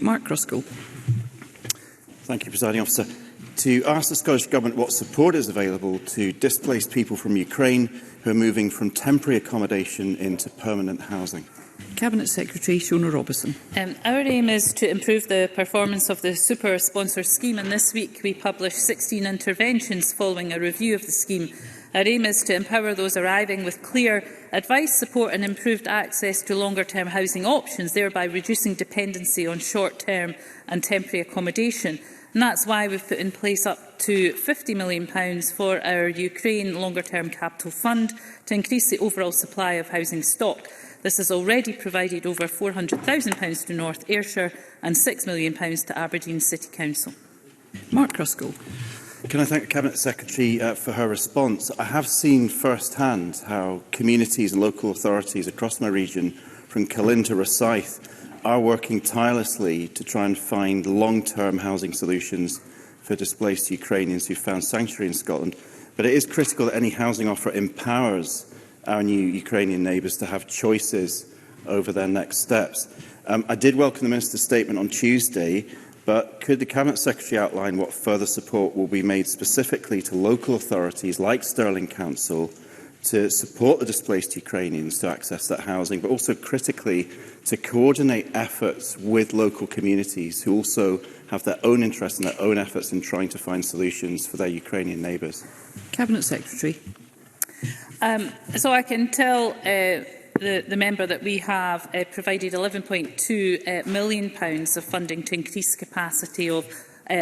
Mark Ruskell. Thank you, Presiding Officer. To ask the Scottish Government what support is available to displaced people from Ukraine who are moving from temporary accommodation into permanent housing. Cabinet Secretary Shona Robertson. Our aim is to improve the performance of the Super Sponsor scheme, and this week we published 16 interventions following a review of the scheme. Our aim is to empower those arriving with clear advice, support and improved access to longer-term housing options, thereby reducing dependency on short-term and temporary accommodation. And that's why we've put in place up to £50 million for our Ukraine longer-term capital fund to increase the overall supply of housing stock. This has already provided over £400,000 to North Ayrshire and £6 million to Aberdeen City Council. Mark Ruskell. Can I thank the Cabinet Secretary for her response? I have seen firsthand how communities and local authorities across my region, from Cullen to Rosyth, are working tirelessly to try and find long-term housing solutions for displaced Ukrainians who found sanctuary in Scotland. But it is critical that any housing offer empowers our new Ukrainian neighbours to have choices over their next steps. I did welcome the Minister's statement on Tuesday, but could the Cabinet Secretary outline what further support will be made specifically to local authorities like Stirling Council to support the displaced Ukrainians to access that housing, but also critically to coordinate efforts with local communities who also have their own interests and their own efforts in trying to find solutions for their Ukrainian neighbours? Cabinet Secretary. So I can tell the member that we have provided £11.2 million of funding to increase capacity of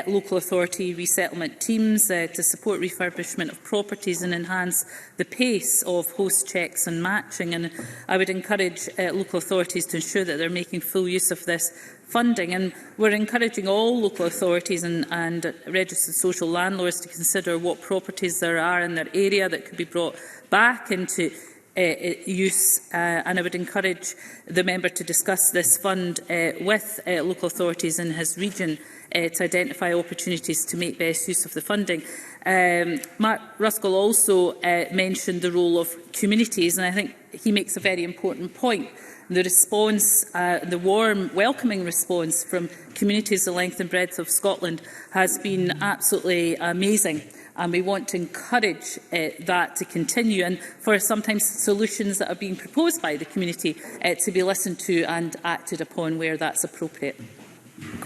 local authority resettlement teams to support refurbishment of properties and enhance the pace of host checks and matching. And I would encourage local authorities to ensure that they're making full use of this funding. And we're encouraging all local authorities and registered social landlords to consider what properties there are in their area that could be brought back into use, and I would encourage the member to discuss this fund with local authorities in his region to identify opportunities to make best use of the funding. Mark Ruskell also mentioned the role of communities, and I think he makes a very important point. The response, the warm, welcoming response from communities the length and breadth of Scotland has been absolutely amazing. And we want to encourage that to continue, and for sometimes solutions that are being proposed by the community to be listened to and acted upon where that's appropriate.